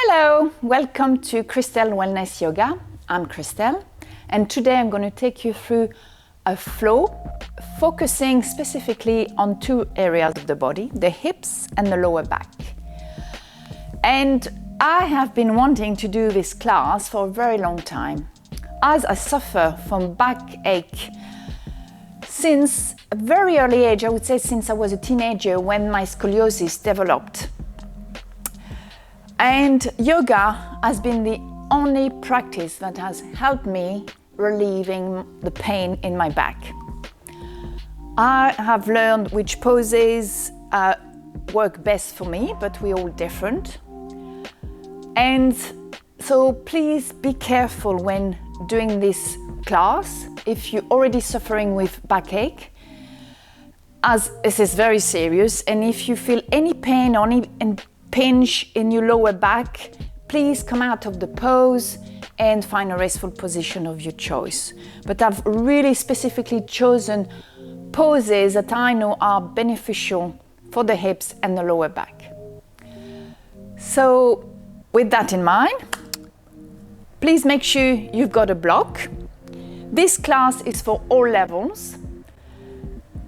Hello, welcome to Christel Wellness Yoga. I'm Christel, and today I'm going to take you through a flow focusing specifically on two areas of the body, the hips and the lower back. And I have been wanting to do this class for a very long time, as I suffer from backache since a very early age. I would say since I was a teenager when my scoliosis developed. And yoga has been the only practice that has helped me relieving the pain in my back. I have learned which poses work best for me, but we're all different. And so please be careful when doing this class if you're already suffering with backache, as this is very serious. And if you feel any pain or any pinch in your lower back, please come out of the pose and find a restful position of your choice. But I've really specifically chosen poses that I know are beneficial for the hips and the lower back. So with that in mind, please make sure you've got a block. This class is for all levels,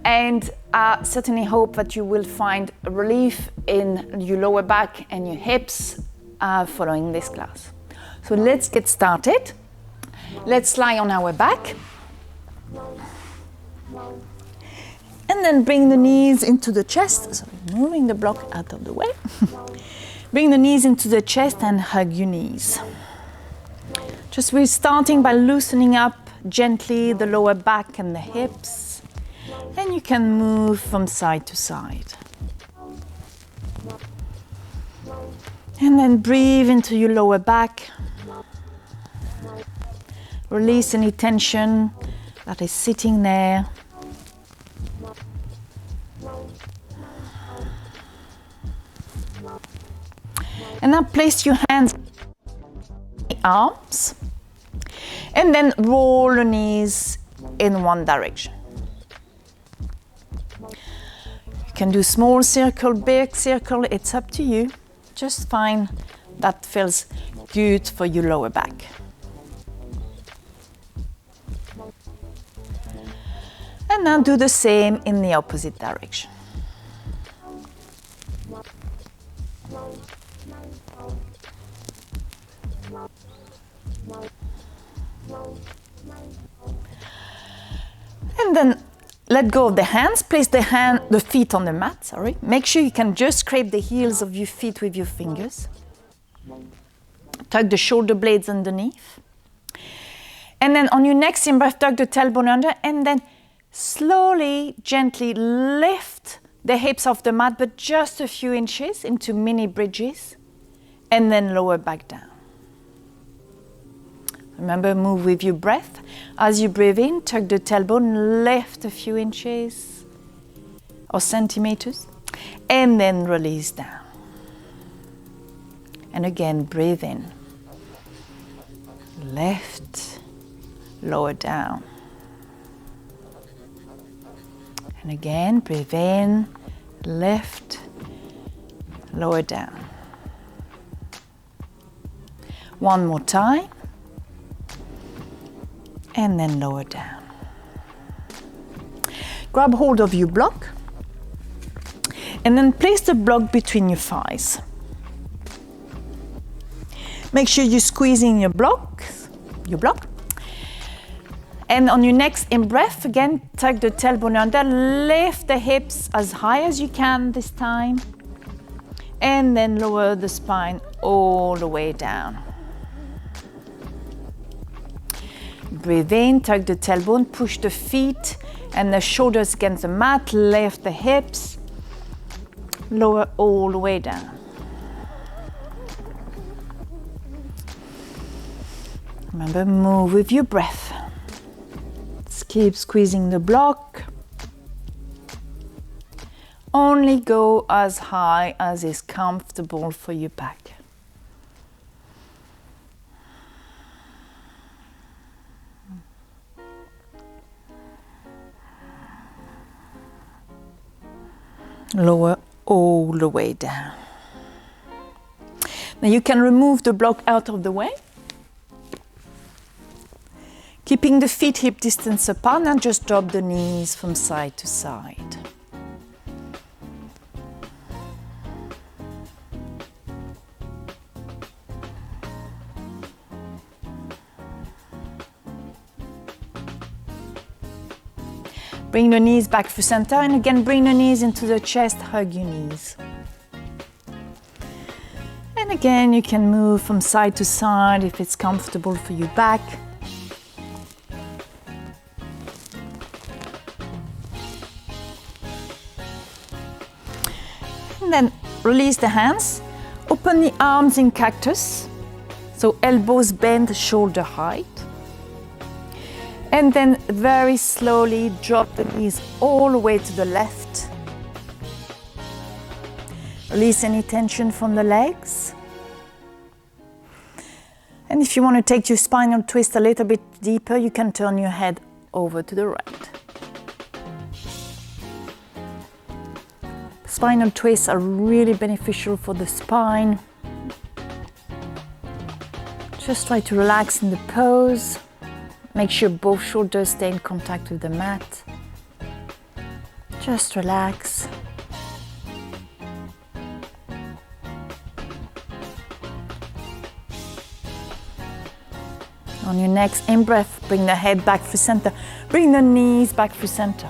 and I certainly hope that you will find relief in your lower back and your hips following this class. So let's get started. Let's lie on our back. And then bring the knees into the chest. So moving the block out of the way. Bring the knees into the chest and hug your knees. Just we're starting by loosening up gently the lower back and the hips. And you can move from side to side. And then breathe into your lower back. Release any tension that is sitting there. And now place your hands on the arms. And then roll the knees in one direction. You can do small circle, big circle, it's up to you. Just find that feels good for your lower back. And now do the same in the opposite direction. And then let go of the hands, place the feet on the mat, Make sure you can just scrape the heels of your feet with your fingers. Tuck the shoulder blades underneath. And then on your next in-breath, tuck the tailbone under, and then slowly, gently lift the hips off the mat, but just a few inches into mini bridges, and then lower back down. Remember, move with your breath. As you breathe in, tuck the tailbone, lift a few inches or centimeters, and then release down. And again, breathe in. Lift, lower down. And again, breathe in, lift, lower down. One more time. And then lower down. Grab hold of your block and then place the block between your thighs. Make sure you're squeezing your block. And on your next in-breath, again, tuck the tailbone under, lift the hips as high as you can this time, and then lower the spine all the way down. Breathe in, tuck the tailbone, push the feet and the shoulders against the mat, lift the hips, lower all the way down. Remember, move with your breath. Let's keep squeezing the block. Only go as high as is comfortable for your back. Lower all the way down. Now you can remove the block out of the way. Keeping the feet hip distance apart and just drop the knees from side to side. Bring the knees back to center and again bring the knees into the chest, hug your knees. And again you can move from side to side if it's comfortable for your back. And then release the hands, open the arms in cactus, so elbows bend shoulder height. And then very slowly drop the knees all the way to the left. Release any tension from the legs. And if you want to take your spinal twist a little bit deeper, you can turn your head over to the right. Spinal twists are really beneficial for the spine. Just try to relax in the pose. Make sure both shoulders stay in contact with the mat. Just relax. On your next in-breath, bring the head back to center. Bring the knees back to center.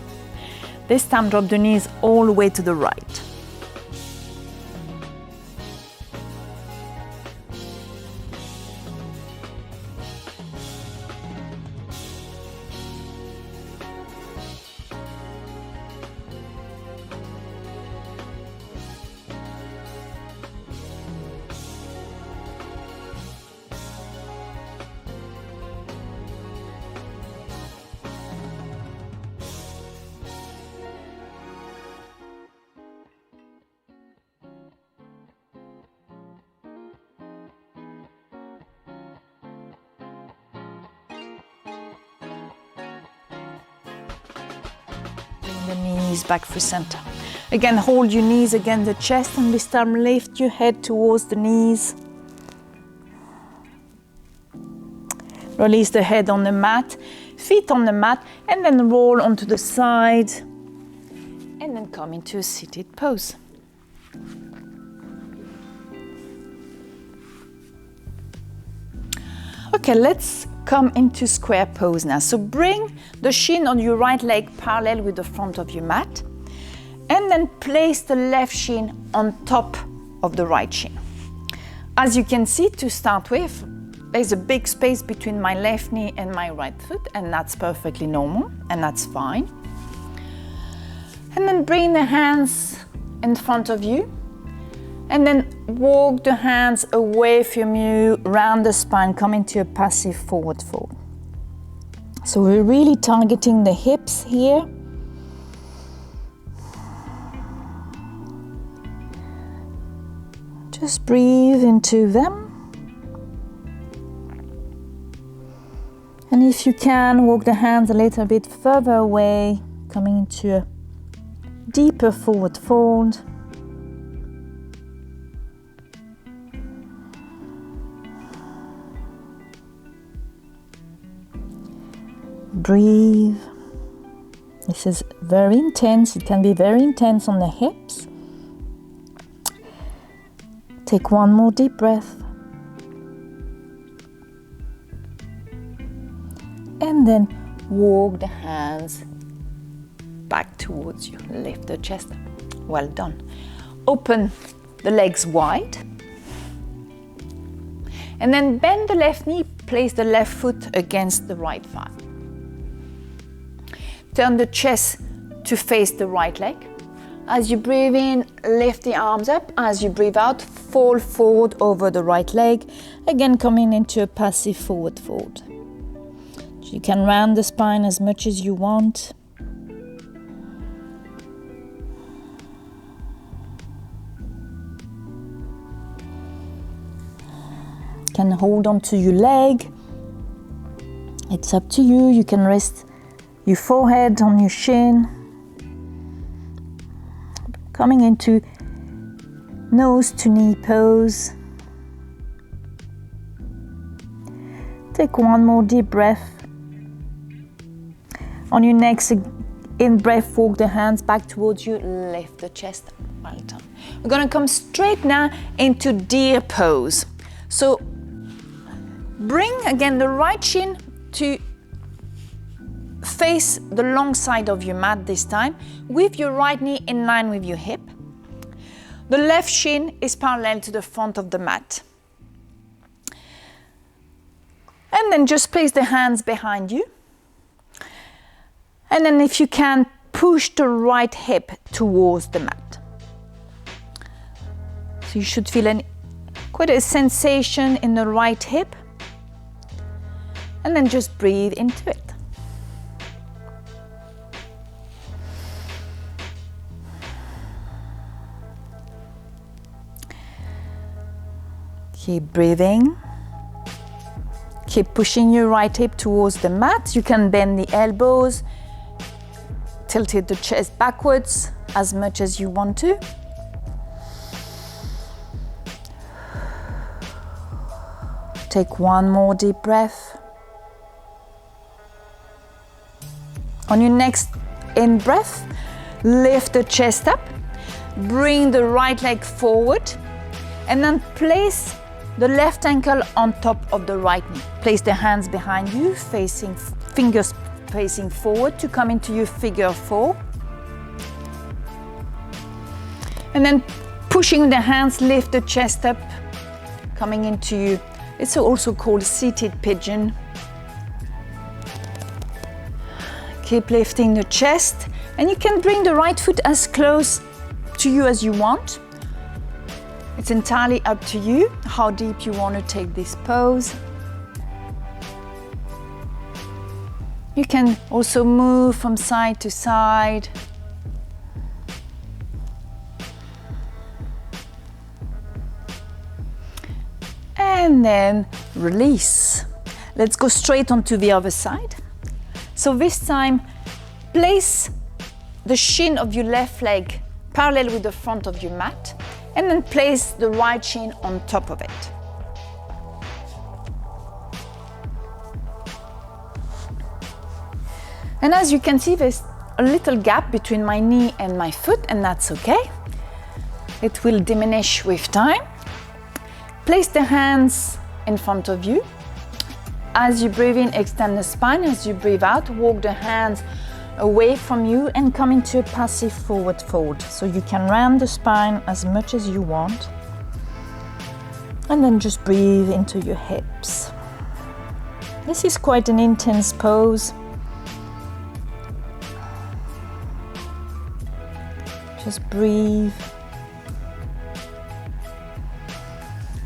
This time, drop the knees all the way to the right. The knees back for center. Again, hold your knees against the chest and this time lift your head towards the knees. Release the head on the mat, feet on the mat, and then roll onto the side. And then come into a seated pose. Okay, let's come into square pose now. So bring the shin on your right leg parallel with the front of your mat. And then place the left shin on top of the right shin. As you can see, to start with, there's a big space between my left knee and my right foot, and that's perfectly normal, and that's fine. And then bring the hands in front of you. And then walk the hands away from you, round the spine, come into a passive forward fold. So we're really targeting the hips here. Just breathe into them. And if you can, walk the hands a little bit further away, coming into a deeper forward fold. Breathe. This is very intense. It can be very intense on the hips. Take one more deep breath. And then walk the hands back towards you. Lift the chest up. Well done. Open the legs wide. And then bend the left knee. Place the left foot against the right thigh. Turn the chest to face the right leg. As you breathe in, lift the arms up. As you breathe out, fall forward over the right leg. Again, coming into a passive forward fold. You can round the spine as much as you want. You can hold on to your leg. It's up to you. You can rest your forehead on your shin. Coming into nose to knee pose. Take one more deep breath. On your next in-breath, walk the hands back towards you, lift the chest. Well done. We're gonna come straight now into deer pose. So bring again the right shin to face the long side of your mat this time, with your right knee in line with your hip. The left shin is parallel to the front of the mat. And then just place the hands behind you. And then if you can, push the right hip towards the mat. So you should feel quite a sensation in the right hip. And then just breathe into it. Keep breathing. Keep pushing your right hip towards the mat. You can bend the elbows, tilt the chest backwards as much as you want to. Take one more deep breath. On your next in-breath, lift the chest up, bring the right leg forward, and then place the left ankle on top of the right knee. Place the hands behind you, fingers facing forward to come into your figure four. And then pushing the hands, lift the chest up, coming into you. It's also called seated pigeon. Keep lifting the chest, and you can bring the right foot as close to you as you want. It's entirely up to you how deep you want to take this pose. You can also move from side to side. And then release. Let's go straight onto the other side. So this time, place the shin of your left leg parallel with the front of your mat, and then place the right shin on top of it. And as you can see, there's a little gap between my knee and my foot, and that's okay. It will diminish with time. Place the hands in front of you. As you breathe in, extend the spine. As you breathe out, walk the hands away from you and come into a passive forward fold. So you can round the spine as much as you want. And then just breathe into your hips. This is quite an intense pose. Just breathe.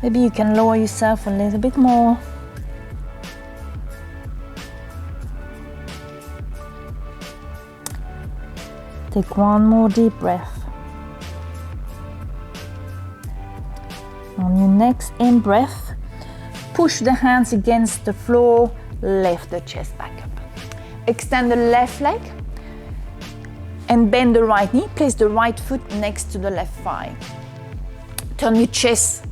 Maybe you can lower yourself a little bit more. Take one more deep breath. On your next in-breath, push the hands against the floor, lift the chest back up. Extend the left leg and bend the right knee. Place the right foot next to the left thigh. Turn your chest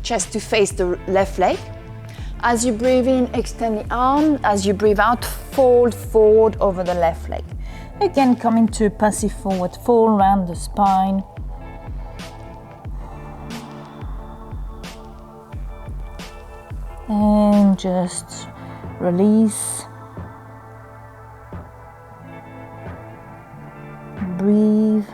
to face the left leg. As you breathe in, extend the arm. As you breathe out, fold forward over the left leg. Again, come into a passive forward fold, round the spine. And just release. Breathe.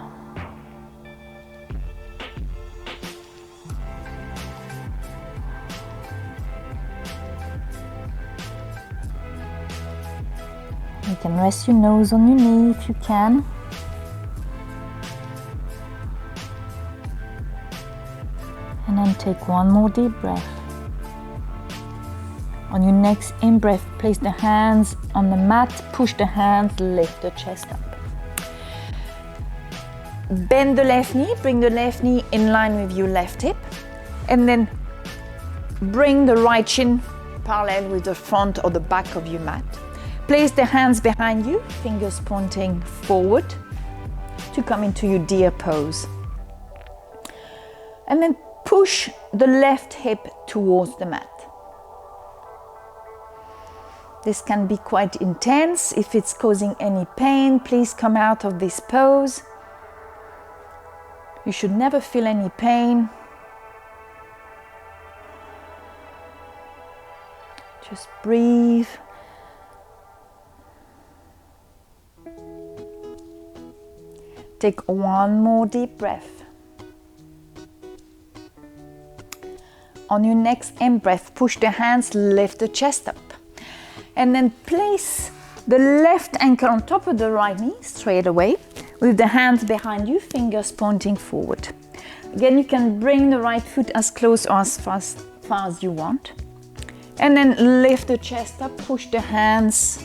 You can rest your nose on your knee if you can. And then take one more deep breath. On your next in-breath, place the hands on the mat, push the hands, lift the chest up. Bend the left knee, bring the left knee in line with your left hip, and then bring the right shin parallel with the front or the back of your mat. Place the hands behind you, fingers pointing forward to come into your deer pose. And then push the left hip towards the mat. This can be quite intense. If it's causing any pain, please come out of this pose. You should never feel any pain. Just breathe. Take one more deep breath. On your next in-breath, push the hands, lift the chest up. And then place the left ankle on top of the right knee, straight away, with the hands behind you, fingers pointing forward. Again, you can bring the right foot as close or as far as you want. And then lift the chest up, push the hands,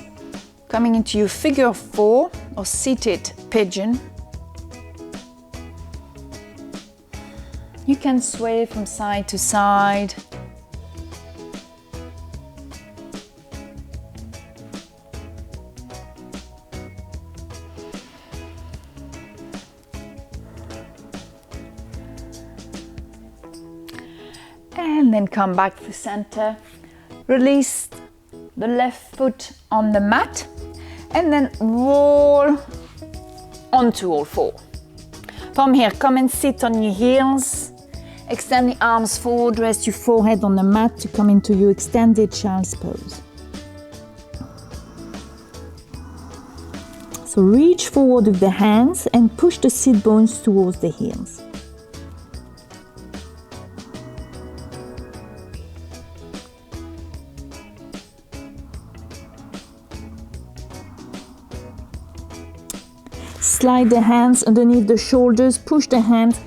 coming into your figure 4 or seated pigeon. You can sway from side to side. And then come back to center. Release the left foot on the mat and then roll onto all 4. From here, come and sit on your heels. Extend the arms forward, rest your forehead on the mat to come into your extended child's pose. So reach forward with the hands and push the sit bones towards the heels. Slide the hands underneath the shoulders, push the hands,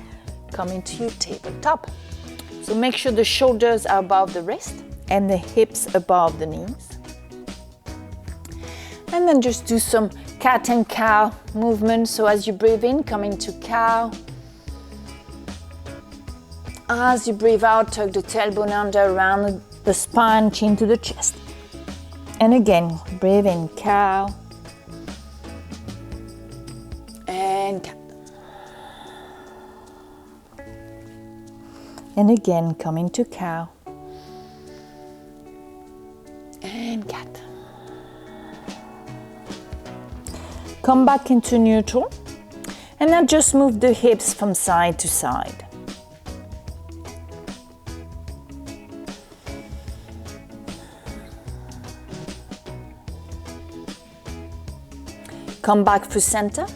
come into your tabletop. So make sure the shoulders are above the wrist and the hips above the knees. And then just do some cat and cow movement. So as you breathe in, come into cow. As you breathe out, tuck the tailbone under around the spine, chin to the chest. And again, breathe in, cow. And cat. And again, come into cow. And cat. Come back into neutral. And now just move the hips from side to side. Come back to center.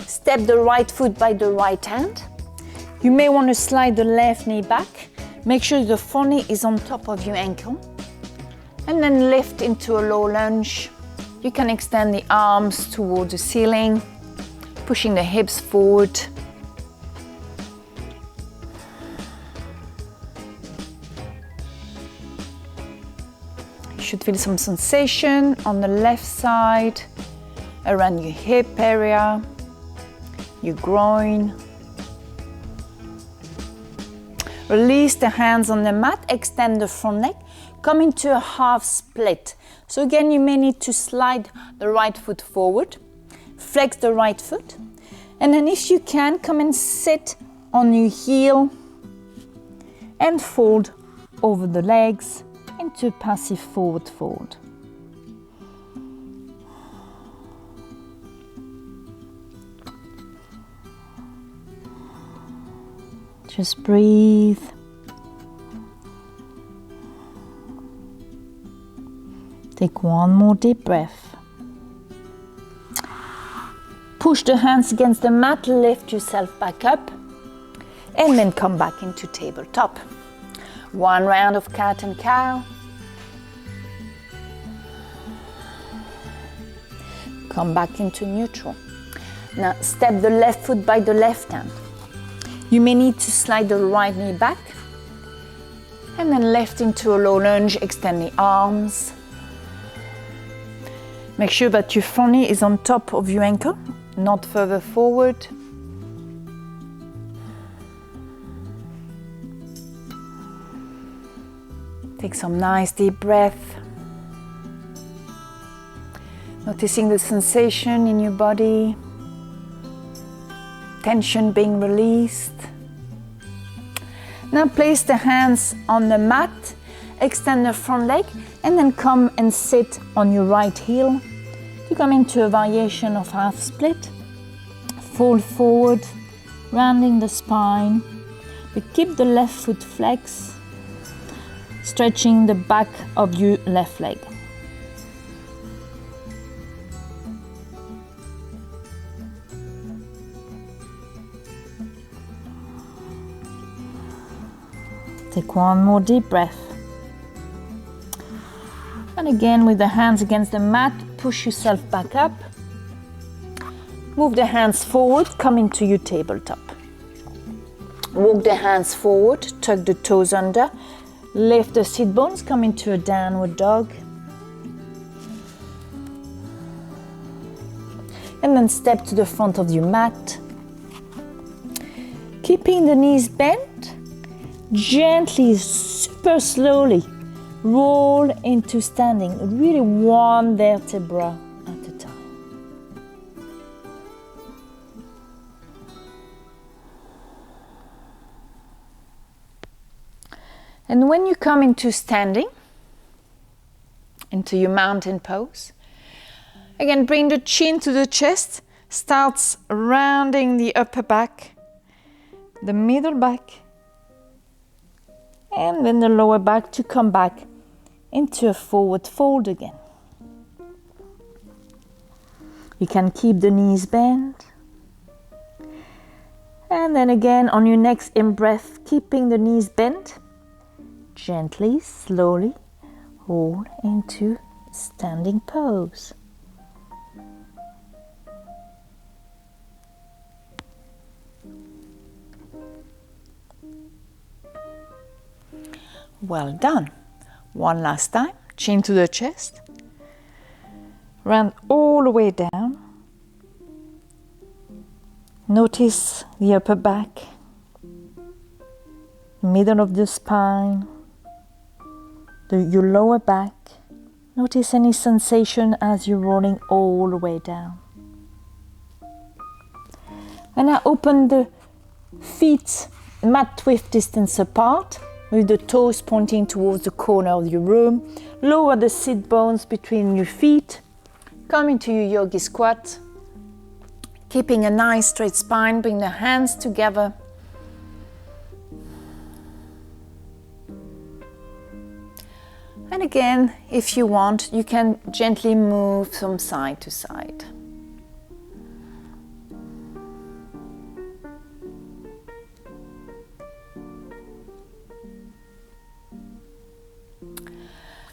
Step the right foot by the right hand. You may want to slide the left knee back. Make sure the front knee is on top of your ankle. And then lift into a low lunge. You can extend the arms toward the ceiling, pushing the hips forward. You should feel some sensation on the left side, around your hip area, your groin. Release the hands on the mat, extend the front leg, come into a half split. So again, you may need to slide the right foot forward, flex the right foot, and then if you can, come and sit on your heel and fold over the legs into passive forward fold. Just breathe. Take one more deep breath. Push the hands against the mat, lift yourself back up, and then come back into tabletop. One round of cat and cow. Come back into neutral. Now step the left foot by the left hand. You may need to slide the right knee back and then left into a low lunge, extend the arms. Make sure that your front knee is on top of your ankle, not further forward. Take some nice deep breath. Noticing the sensation in your body. Tension being released. Now place the hands on the mat extend the front leg, and then come and sit on your right heel. You come into a variation of half split. Fold forward, rounding the spine, but keep the left foot flexed, stretching the back of your left leg. Take one more deep breath. And again, with the hands against the mat, push yourself back up. Move the hands forward, come into your tabletop. Walk the hands forward, tuck the toes under, lift the sit bones, come into a downward dog. And then step to the front of your mat. Keeping the knees bent, gently, super slowly, roll into standing, really one vertebra at a time. And when you come into standing, into your mountain pose, again, bring the chin to the chest, starts rounding the upper back, the middle back, and then the lower back to come back into a forward fold again. You can keep the knees bent. And then again on your next in-breath, keeping the knees bent, gently, slowly, roll into standing pose. Well done. One last time, chin to the chest. Round all the way down. Notice the upper back, middle of the spine, your lower back. Notice any sensation as you're rolling all the way down. And now open the feet mat width distance apart, with the toes pointing towards the corner of your room. Lower the sit bones between your feet. Come into your Yogi Squat. Keeping a nice straight spine, bring the hands together. And again, if you want, you can gently move from side to side.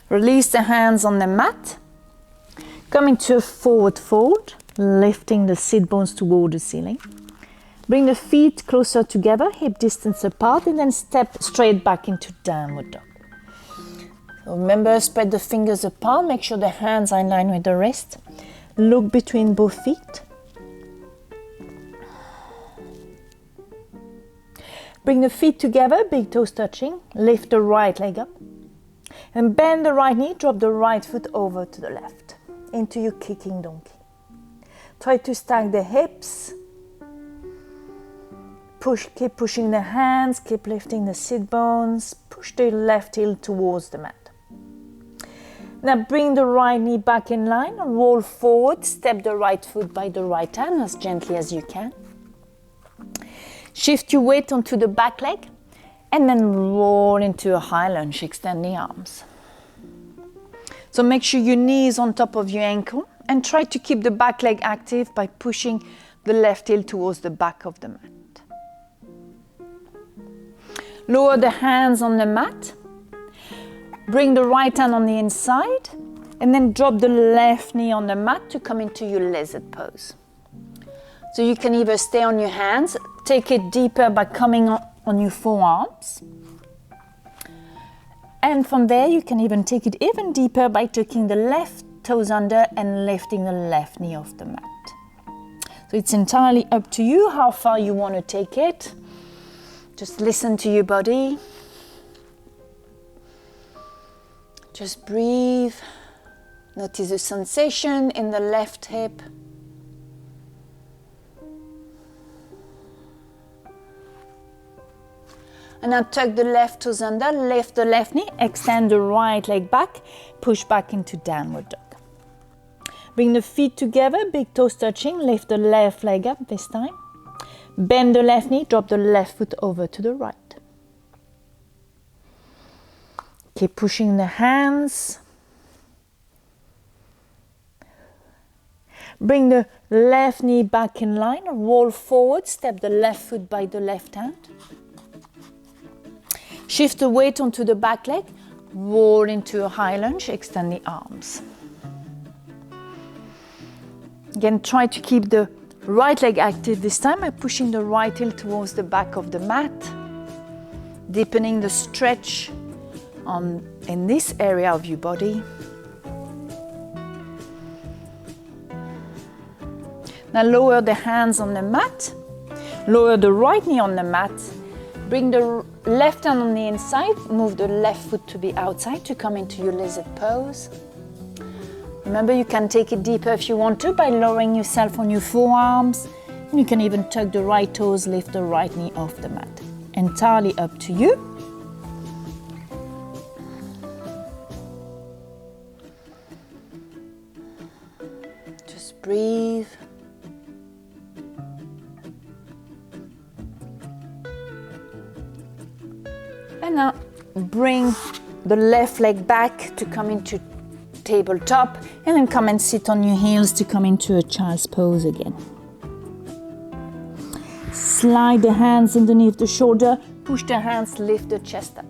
Release the hands on the mat. Come into a forward fold, lifting the sit bones toward the ceiling. Bring the feet closer together, hip distance apart, and then step straight back into downward dog. So remember, spread the fingers apart, make sure the hands are in line with the wrist. Look between both feet. Bring the feet together, big toes touching. Lift the right leg up. And bend the right knee, drop the right foot over to the left, into your kicking donkey. Try to stack the hips. Keep pushing the hands, keep lifting the sit bones. Push the left heel towards the mat. Now bring the right knee back in line, roll forward, step the right foot by the right hand as gently as you can. Shift your weight onto the back leg. And then roll into a high lunge, extend the arms. So make sure your knee is on top of your ankle and try to keep the back leg active by pushing the left heel towards the back of the mat. Lower the hands on the mat. Bring the right hand on the inside and then drop the left knee on the mat to come into your lizard pose. So you can either stay on your hands, take it deeper by coming on your forearms. And from there, you can even take it even deeper by tucking the left toes under and lifting the left knee off the mat. So it's entirely up to you how far you want to take it. Just listen to your body. Just breathe. Notice the sensation in the left hip. And now tuck the left toes under, lift the left knee, extend the right leg back, push back into downward dog. Bring the feet together, big toes touching, lift the left leg up this time. Bend the left knee, drop the left foot over to the right. Keep pushing the hands. Bring the left knee back in line, roll forward, step the left foot by the left hand. Shift the weight onto the back leg, roll into a high lunge, extend the arms. Again, try to keep the right leg active this time by pushing the right heel towards the back of the mat, deepening the stretch in this area of your body. Now lower the hands on the mat, lower the right knee on the mat, bring the left hand on the inside, move the left foot to the outside to come into your lizard pose. Remember, you can take it deeper if you want to by lowering yourself on your forearms. And you can even tuck the right toes, lift the right knee off the mat. Entirely up to you. Just breathe. And now bring the left leg back to come into tabletop, and then come and sit on your heels to come into a child's pose again. Slide the hands underneath the shoulder, push the hands, lift the chest up.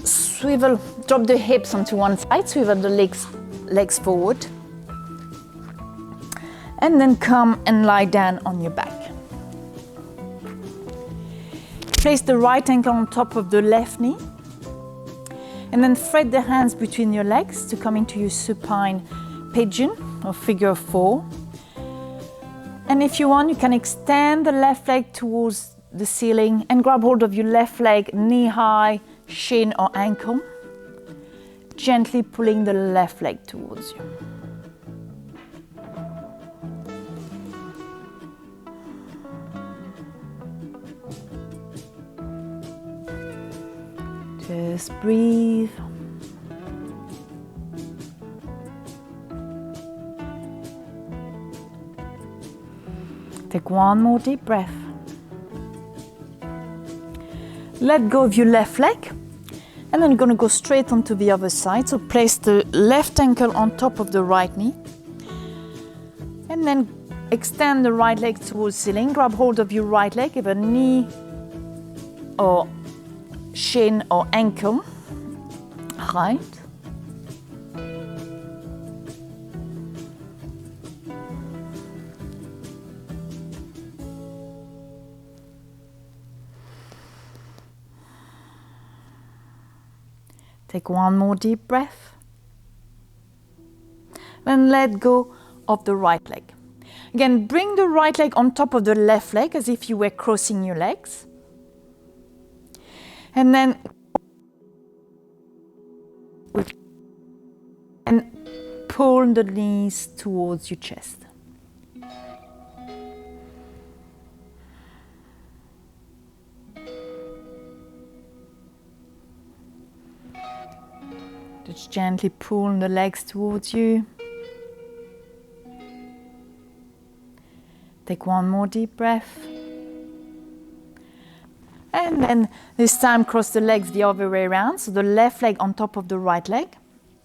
Swivel, drop the hips onto one side, swivel the legs forward. And then come and lie down on your back. Place the right ankle on top of the left knee. And then thread the hands between your legs to come into your supine pigeon or figure 4. And if you want, you can extend the left leg towards the ceiling and grab hold of your left leg knee high, shin or ankle, gently pulling the left leg towards you. Just breathe. Take one more deep breath. Let go of your left leg, and then you're going to go straight onto the other side. So place the left ankle on top of the right knee, and then extend the right leg towards the ceiling. Grab hold of your right leg, either knee or shin or ankle, right? Take one more deep breath. Then let go of the right leg. Again, bring the right leg on top of the left leg as if you were crossing your legs. And then pull the knees towards your chest. Just gently pull the legs towards you. Take one more deep breath. And then this time cross the legs the other way around. So the left leg on top of the right leg,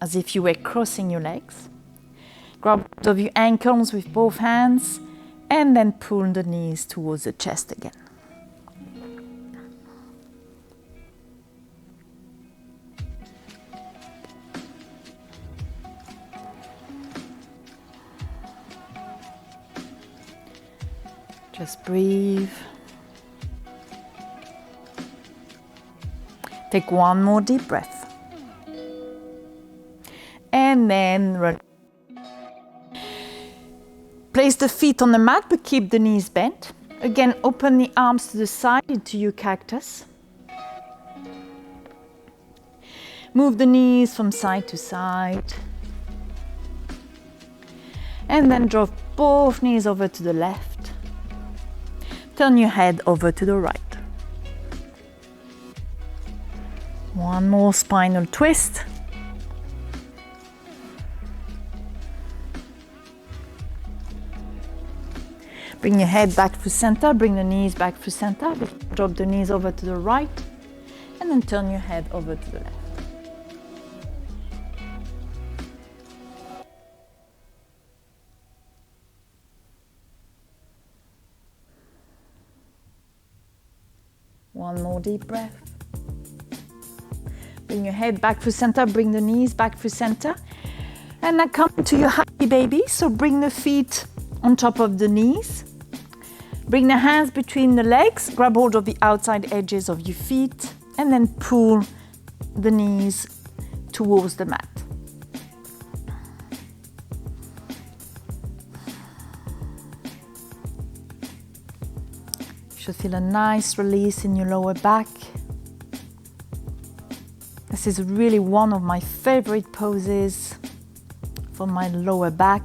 as if you were crossing your legs. Grab hold of your ankles with both hands and then pull the knees towards the chest again. Just breathe. Take one more deep breath. And then place the feet on the mat, but keep the knees bent. Again, open the arms to the side into your cactus. Move the knees from side to side. And then drop both knees over to the left. Turn your head over to the right. One more spinal twist. Bring your head back to center, bring the knees back to center, drop the knees over to the right, and then turn your head over to the left. One more deep breath. Bring your head back to center, bring the knees back to center. And now come to your happy baby. So bring the feet on top of the knees. Bring the hands between the legs, grab hold of the outside edges of your feet, and then pull the knees towards the mat. You should feel a nice release in your lower back. This is really one of my favorite poses for my lower back.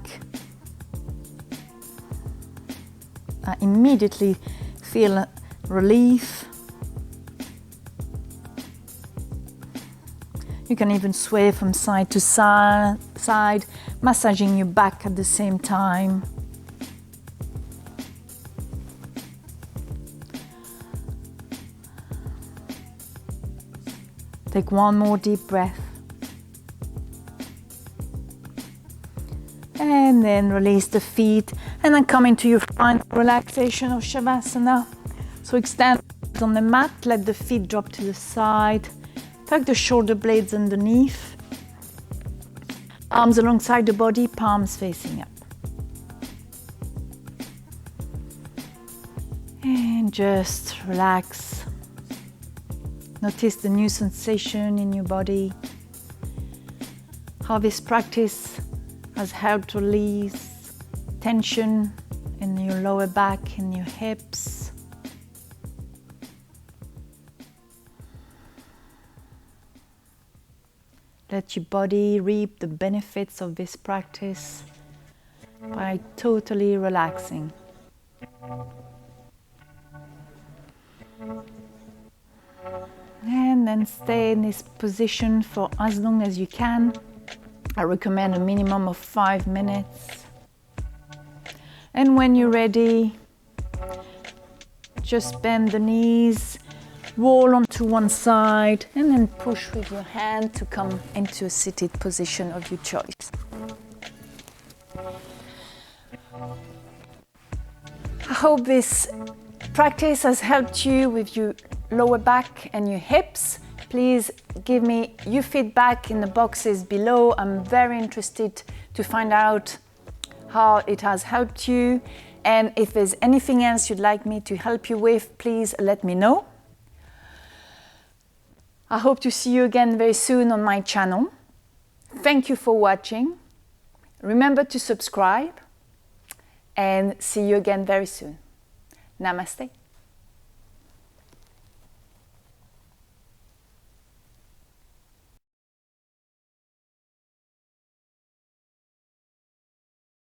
I immediately feel relief. You can even sway from side to side, massaging your back at the same time. Take one more deep breath. And then release the feet and then come into your final relaxation of Savasana. So extend on the mat, let the feet drop to the side. Tuck the shoulder blades underneath. Arms alongside the body, palms facing up. And just relax. Notice the new sensation in your body. How this practice has helped release tension in your lower back, in your hips. Let your body reap the benefits of this practice by totally relaxing. And then stay in this position for as long as you can. I recommend a minimum of 5 minutes. And when you're ready, just bend the knees, roll onto one side, and then push with your hand to come into a seated position of your choice. I hope this practice has helped you with your lower back and your hips. Please give me your feedback in the boxes below. I'm very interested to find out how it has helped you. And if there's anything else you'd like me to help you with, please let me know. I hope to see you again very soon on my channel. Thank you for watching. Remember to subscribe and see you again very soon. Namaste.